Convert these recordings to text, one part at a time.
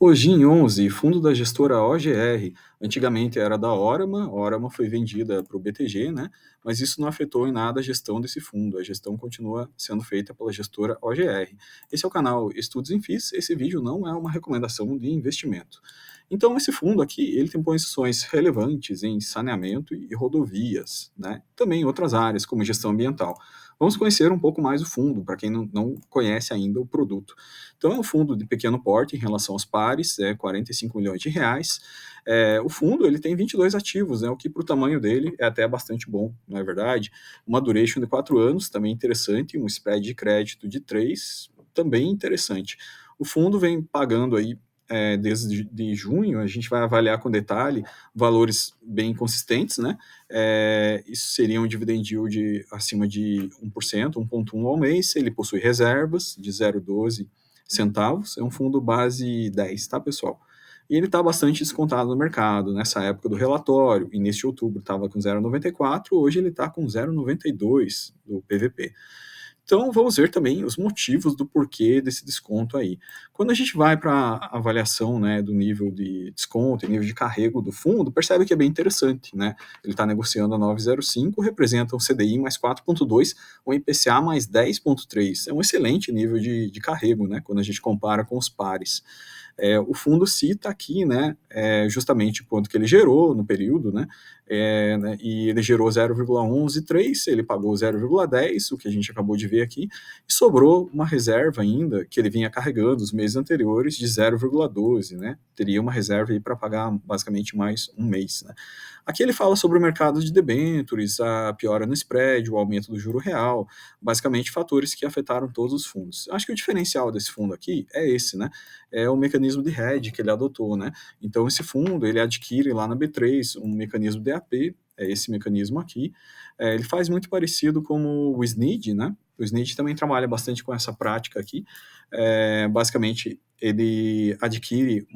Hoje em 11, fundo da gestora OGR. Antigamente era da Orama, a Orama foi vendida para o BTG, né? Mas isso não afetou em nada a gestão desse fundo. A gestão continua sendo feita pela gestora OGR. Esse é o canal Estudos em FIIs. Esse vídeo não é uma recomendação de investimento. Então, esse fundo aqui, ele tem posições relevantes em saneamento e rodovias, né? Também em outras áreas, como gestão ambiental. Vamos conhecer um pouco mais o fundo, para quem não conhece ainda o produto. Então, é um fundo de pequeno porte em relação aos pares, é 45 milhões de reais. O fundo ele tem 22 ativos, né, o que para o tamanho dele é até bastante bom, não é verdade? Uma duration de 4 anos, também interessante, um spread de crédito de 3, também interessante. O fundo vem pagando aí desde de junho, a gente vai avaliar com detalhe valores bem consistentes, né? Isso seria um dividend yield acima de 1%, 1,1 ao mês. Ele possui reservas de 0,12 centavos, é um fundo base 10, tá, pessoal? E ele está bastante descontado no mercado, nessa época do relatório, e neste outubro estava com 0,94, hoje ele está com 0,92 do PVP. Então, vamos ver também os motivos do porquê desse desconto aí. Quando a gente vai para a avaliação, né, do nível de desconto e nível de carrego do fundo, percebe que é bem interessante, né? Ele está negociando a 9,05, representa um CDI mais 4,2, um IPCA mais 10,3. É um excelente nível de carrego, né, quando a gente compara com os pares. O fundo cita aqui, né, justamente quanto que ele gerou no período, né, e ele gerou 0,113, ele pagou 0,10, o que a gente acabou de ver aqui, e sobrou uma reserva ainda, que ele vinha carregando os meses anteriores, de 0,12, né, teria uma reserva aí para pagar basicamente mais um mês, né. Aqui ele fala sobre o mercado de debêntures, a piora no spread, o aumento do juro real, basicamente fatores que afetaram todos os fundos. Acho que o diferencial desse fundo aqui é esse, né, é o mecanismo de hedge que ele adotou, né? Então esse fundo ele adquire lá na B3 um mecanismo DAP, é esse mecanismo aqui. Ele faz muito parecido com o SNID, né? O SNID também trabalha bastante com essa prática aqui. Basicamente ele adquire,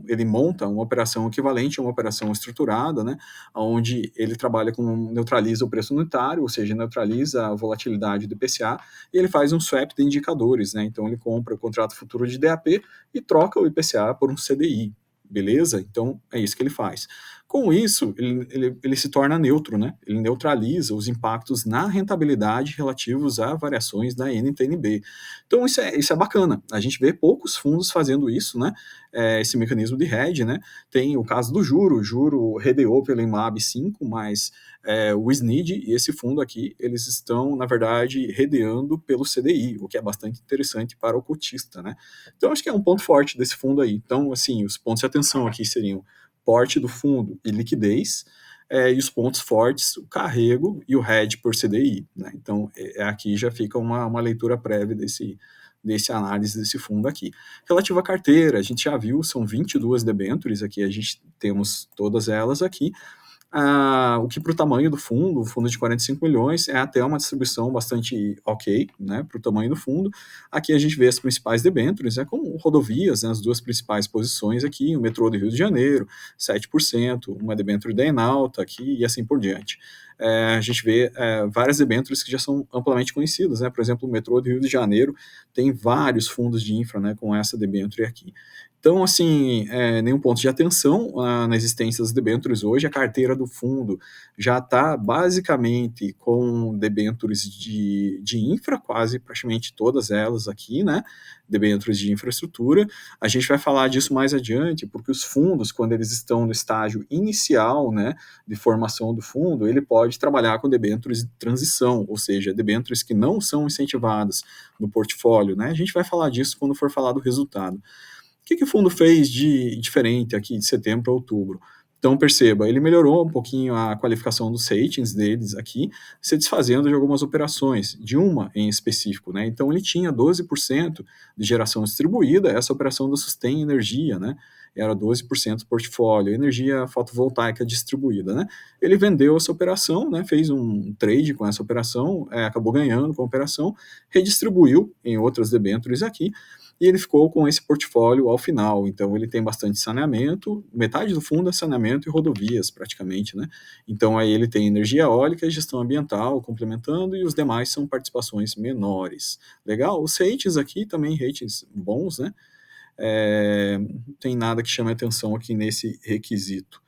ele monta uma operação equivalente a uma operação estruturada, né? Onde ele trabalha com neutraliza o preço unitário, ou seja, neutraliza a volatilidade do IPCA, e ele faz um swap de indicadores, né? Então ele compra o contrato futuro de DAP e troca o IPCA por um CDI, beleza? Então, é isso que ele faz. Com isso, ele se torna neutro, né? Ele neutraliza os impactos na rentabilidade relativos a variações da NTNB. Então, isso é bacana. A gente vê poucos fundos fazendo isso, né? Esse mecanismo de hedge, né? Tem o caso do juro, o juro redeou pelo IMAB 5, mas o SNID e esse fundo aqui, eles estão, na verdade, redeando pelo CDI, o que é bastante interessante para o cotista, né? Então, acho que é um ponto forte desse fundo aí. Então, assim, os pontos de atenção aqui seriam porte do fundo e liquidez, e os pontos fortes, o carrego e o hedge por CDI, né? Então, aqui já fica uma leitura prévia desse análise desse fundo aqui. Relativo à carteira, a gente já viu, são 22 debêntures aqui, a gente temos todas elas aqui. O que para o tamanho do fundo, o fundo de 45 milhões, é até uma distribuição bastante ok, né, para o tamanho do fundo. Aqui a gente vê as principais debêntures, como rodovias, né, as duas principais posições aqui, o metrô do Rio de Janeiro, 7%, uma debênture da Enalta aqui e assim por diante. A gente vê várias debêntures que já são amplamente conhecidas, né, por exemplo, o metrô do Rio de Janeiro tem vários fundos de infra, né, com essa debênture aqui. Então, assim, nenhum ponto de atenção na existência das debêntures hoje. A carteira do fundo já está basicamente com debêntures de infra, quase praticamente todas elas aqui, né? Debêntures de infraestrutura. A gente vai falar disso mais adiante, porque os fundos, quando eles estão no estágio inicial, né, de formação do fundo, ele pode trabalhar com debêntures de transição, ou seja, debêntures que não são incentivadas no portfólio, né? A gente vai falar disso quando for falar do resultado. O que o fundo fez de diferente aqui de setembro para outubro? Então, perceba, ele melhorou um pouquinho a qualificação dos ratings deles aqui, se desfazendo de algumas operações, de uma em específico, né? Então, ele tinha 12% de geração distribuída, essa operação da Sustain Energia, né? Era 12% do portfólio, energia fotovoltaica distribuída, né? Ele vendeu essa operação, né? Fez um trade com essa operação, acabou ganhando com a operação, redistribuiu em outras debêntures aqui, e ele ficou com esse portfólio ao final. Então, ele tem bastante saneamento, metade do fundo é saneamento e rodovias, praticamente, né? Então, aí ele tem energia eólica e gestão ambiental complementando, e os demais são participações menores. Legal? Os ratings aqui também, ratings bons, né? não tem nada que chame atenção aqui nesse requisito.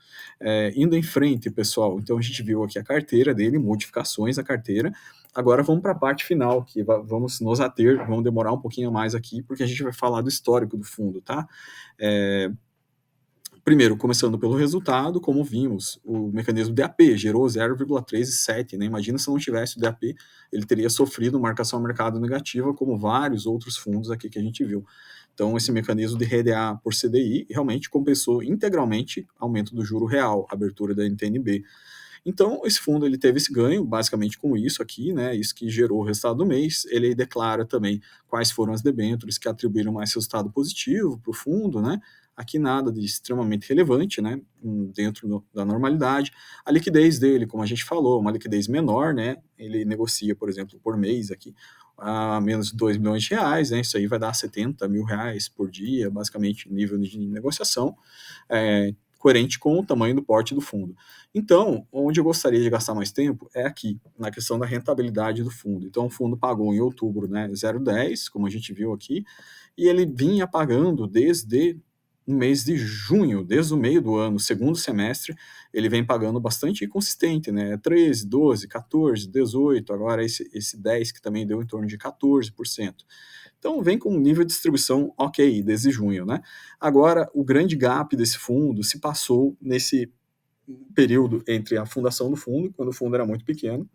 Indo em frente, pessoal, então a gente viu aqui a carteira dele, modificações à carteira. Agora vamos para a parte final, que vamos nos ater, vamos demorar um pouquinho mais aqui, porque a gente vai falar do histórico do fundo, tá? Primeiro, começando pelo resultado, como vimos, o mecanismo DAP gerou 0,37, né? Imagina se não tivesse o DAP, ele teria sofrido marcação a mercado negativa, como vários outros fundos aqui que a gente viu. Então, esse mecanismo de RDA por CDI realmente compensou integralmente aumento do juro real, abertura da NTNB. Então, esse fundo ele teve esse ganho, basicamente com isso aqui, né? Isso que gerou o resultado do mês. Ele declara também quais foram as debêntures que atribuíram mais resultado positivo para o fundo, né? Aqui nada de extremamente relevante, né? Dentro da normalidade. A liquidez dele, como a gente falou, uma liquidez menor, né? Ele negocia, por exemplo, por mês aqui a menos de 2 milhões de reais, né? Isso aí vai dar 70 mil reais por dia, basicamente, nível de negociação. Coerente com o tamanho do porte do fundo. Então, onde eu gostaria de gastar mais tempo é aqui, na questão da rentabilidade do fundo. Então, o fundo pagou em outubro, né, 0,10, como a gente viu aqui, e ele vinha pagando desde o mês de junho, desde o meio do ano, segundo semestre, ele vem pagando bastante consistente, né, 13, 12, 14, 18, agora esse 10 que também deu em torno de 14%. Então, vem com um nível de distribuição ok desde junho, né? Agora, o grande gap desse fundo se passou nesse período entre a fundação do fundo, quando o fundo era muito pequeno,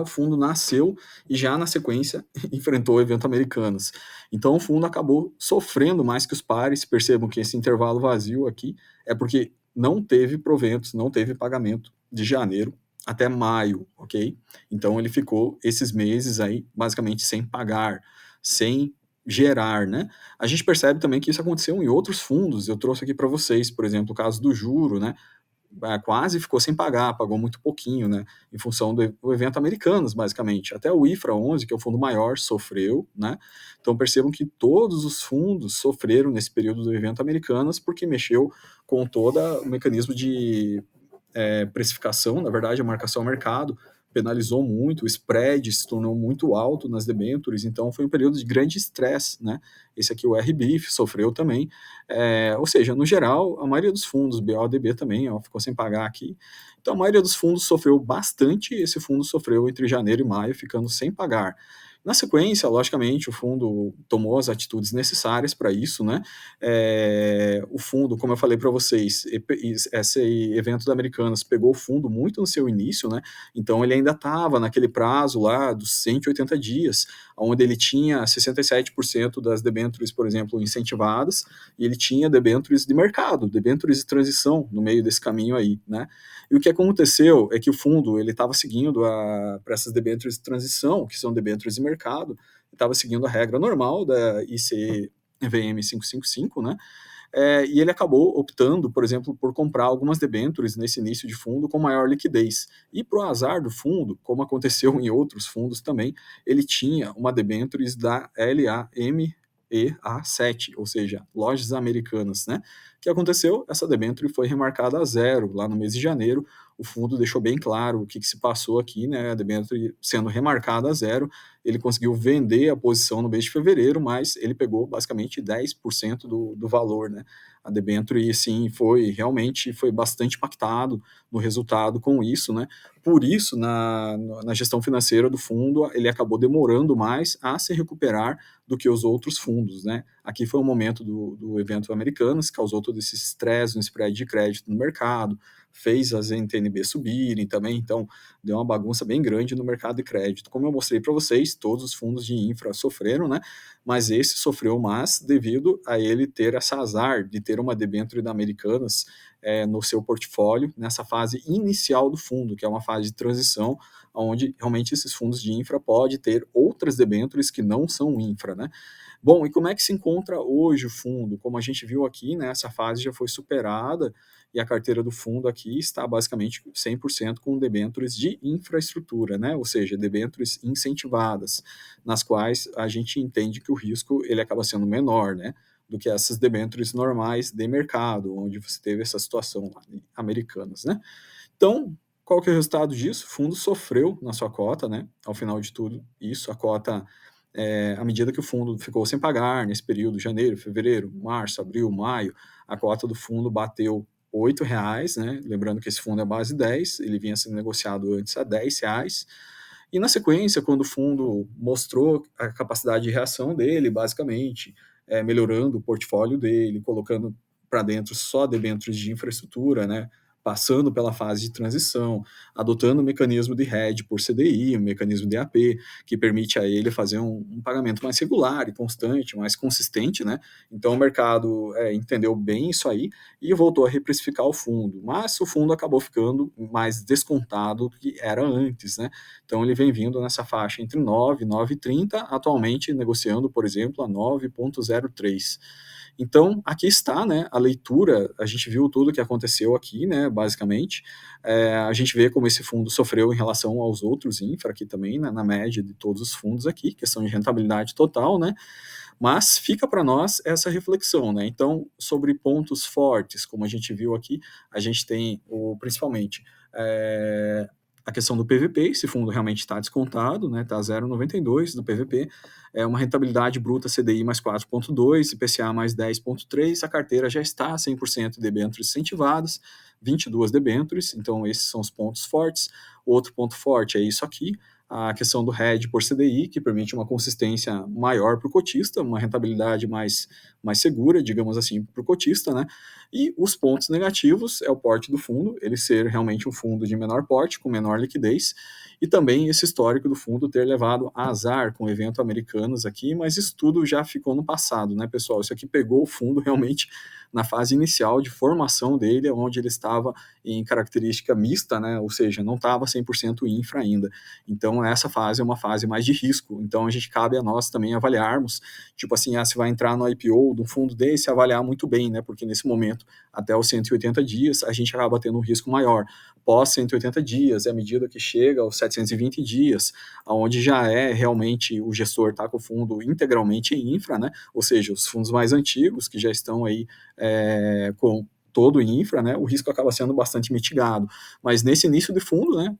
o fundo nasceu e já na sequência enfrentou o evento Americanas. Então o fundo acabou sofrendo mais que os pares. Percebam que esse intervalo vazio aqui é porque não teve proventos, não teve pagamento de janeiro até maio, ok? Então ele ficou esses meses aí basicamente sem pagar, sem gerar, né? A gente percebe também que isso aconteceu em outros fundos. Eu trouxe aqui para vocês, por exemplo, o caso do juro, né? Quase ficou sem pagar, pagou muito pouquinho, né, em função do evento Americanas, basicamente. Até o IFRA 11, que é o fundo maior, sofreu, né? Então percebam que todos os fundos sofreram nesse período do evento Americanas porque mexeu com todo o mecanismo de precificação, na verdade, a marcação ao mercado penalizou muito, o spread se tornou muito alto nas debêntures, então foi um período de grande estresse, né? Esse aqui, o RBIF, sofreu também. Ou seja, no geral, a maioria dos fundos, BODB também, ó, ficou sem pagar aqui. Então, a maioria dos fundos sofreu bastante, esse fundo sofreu entre janeiro e maio, ficando sem pagar. Na sequência, logicamente, o fundo tomou as atitudes necessárias para isso, né? O fundo, como eu falei para vocês, esse evento da Americanas pegou o fundo muito no seu início, né? Então ele ainda estava naquele prazo lá dos 180 dias, onde ele tinha 67% das debêntures, por exemplo, incentivadas, e ele tinha debêntures de mercado, debêntures de transição no meio desse caminho aí, né? E o que aconteceu é que o fundo ele estava seguindo para essas debêntures de transição, que são debêntures de mercado, estava seguindo a regra normal da ICVM 555, né? E ele acabou optando, por exemplo, por comprar algumas debêntures nesse início de fundo com maior liquidez. E para o azar do fundo, como aconteceu em outros fundos também, ele tinha uma debêntures da LAMEA7, ou seja, Lojas Americanas, né? O que aconteceu? Essa debênture foi remarcada a zero lá no mês de janeiro. O fundo deixou bem claro o que se passou aqui, né? A debênture sendo remarcada a zero, ele conseguiu vender a posição no mês de fevereiro, mas ele pegou basicamente 10% do valor, né? A debênture, e sim, realmente foi bastante impactado no resultado com isso, né? Por isso, na gestão financeira do fundo, ele acabou demorando mais a se recuperar do que os outros fundos, né? Aqui foi o momento do evento Americanas, causou todo esse estresse no spread de crédito no mercado, fez as NTNB subirem também, então deu uma bagunça bem grande no mercado de crédito. Como eu mostrei para vocês, todos os fundos de infra sofreram, né? Mas esse sofreu mais devido a ele ter esse azar de ter uma debênture da Americanas no seu portfólio, nessa fase inicial do fundo, que é uma fase de transição, onde realmente esses fundos de infra podem ter outras debêntures que não são infra, né? Bom, e como é que se encontra hoje o fundo? Como a gente viu aqui, né, essa fase já foi superada e a carteira do fundo aqui está basicamente 100% com debêntures de infraestrutura, né? Ou seja, debêntures incentivadas, nas quais a gente entende que o risco ele acaba sendo menor, né? Do que essas debêntures normais de mercado, onde você teve essa situação lá, americanas, né? Então, qual que é o resultado disso? O fundo sofreu na sua cota, né? Ao final de tudo, isso, a cota à medida que o fundo ficou sem pagar, nesse período, janeiro, fevereiro, março, abril, maio, a cota do fundo bateu R$ 8, né? Lembrando que esse fundo é base 10, ele vinha sendo negociado antes a R$ 10. E na sequência, quando o fundo mostrou a capacidade de reação dele, basicamente, melhorando o portfólio dele, colocando para dentro só debêntures de infraestrutura, né? Passando pela fase de transição, adotando o mecanismo de hedge por CDI, o mecanismo de AP, que permite a ele fazer um pagamento mais regular e constante, mais consistente, né? Então o mercado entendeu bem isso aí e voltou a reprecificar o fundo, mas o fundo acabou ficando mais descontado do que era antes, né? Então ele vem vindo nessa faixa entre 9 e 9,30, atualmente negociando, por exemplo, a 9,03. Então, aqui está, né, a leitura, a gente viu tudo o que aconteceu aqui, né, basicamente, a gente vê como esse fundo sofreu em relação aos outros infra aqui também, né, na média de todos os fundos aqui, questão de rentabilidade total, né, mas fica para nós essa reflexão, né, então, sobre pontos fortes, como a gente viu aqui, a gente tem, principalmente, a questão do PVP, esse fundo realmente está descontado, né, está 0,92 do PVP, uma rentabilidade bruta CDI mais 4,2, IPCA mais 10,3, a carteira já está 100% de debêntures incentivadas, 22 debêntures, então esses são os pontos fortes. Outro ponto forte é isso aqui, a questão do hedge por CDI, que permite uma consistência maior para o cotista, uma rentabilidade mais segura, digamos assim, para o cotista, né? E os pontos negativos é o porte do fundo, ele ser realmente um fundo de menor porte, com menor liquidez, e também esse histórico do fundo ter levado a azar com o evento Americanas aqui, mas isso tudo já ficou no passado, né, pessoal? Isso aqui pegou o fundo realmente na fase inicial de formação dele, onde ele estava em característica mista, né, ou seja, não estava 100% infra ainda. Então, essa fase é uma fase mais de risco. Então, a gente cabe a nós também avaliarmos, tipo assim, se vai entrar no IPO de um fundo desse, avaliar muito bem, né, porque nesse momento, até os 180 dias, a gente acaba tendo um risco maior. Pós 180 dias, é a medida que chega aos 720 dias, onde já realmente o gestor está com o fundo integralmente em infra, né? Ou seja, os fundos mais antigos que já estão aí com todo em infra, né, o risco acaba sendo bastante mitigado. Mas nesse início de fundo, né,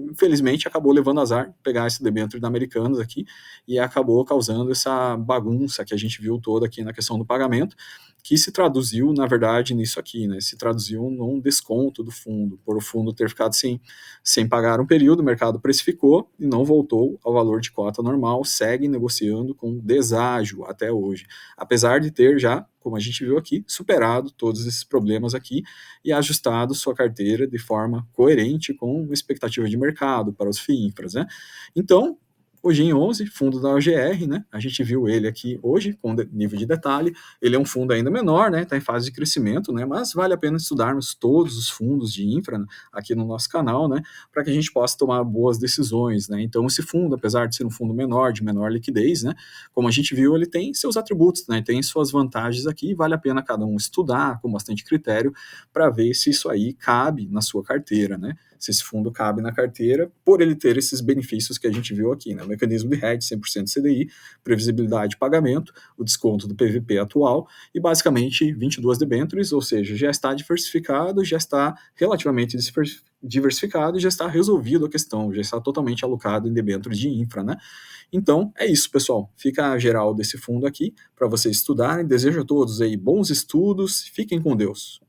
infelizmente acabou levando azar pegar esse debênture da Americanas aqui e acabou causando essa bagunça que a gente viu toda aqui na questão do pagamento, que se traduziu, na verdade, nisso aqui, né, se traduziu num desconto do fundo, por o fundo ter ficado sem pagar um período, o mercado precificou e não voltou ao valor de cota normal, segue negociando com deságio até hoje, apesar de ter já, como a gente viu aqui, superado todos esses problemas aqui e ajustado sua carteira de forma coerente com expectativa de mercado para os FIINFRAs, né? Então, o GEM 11, fundo da OGR, né? A gente viu ele aqui hoje com nível de detalhe. Ele é um fundo ainda menor, né? Está em fase de crescimento, né? Mas vale a pena estudarmos todos os fundos de infra, né, aqui no nosso canal, né? Para que a gente possa tomar boas decisões, né? Então esse fundo, apesar de ser um fundo menor, de menor liquidez, né? Como a gente viu, ele tem seus atributos, né? Tem suas vantagens aqui. Vale a pena cada um estudar com bastante critério para ver se isso aí cabe na sua carteira, né? Se esse fundo cabe na carteira, por ele ter esses benefícios que a gente viu aqui, né? O mecanismo de hedge 100% CDI, previsibilidade de pagamento, o desconto do PVP atual e basicamente 22 debêntures, ou seja, já está diversificado, já está relativamente diversificado e já está resolvido a questão, já está totalmente alocado em debêntures de infra, né? Então, é isso, pessoal. Fica a geral desse fundo aqui para vocês estudarem. Desejo a todos aí bons estudos. Fiquem com Deus.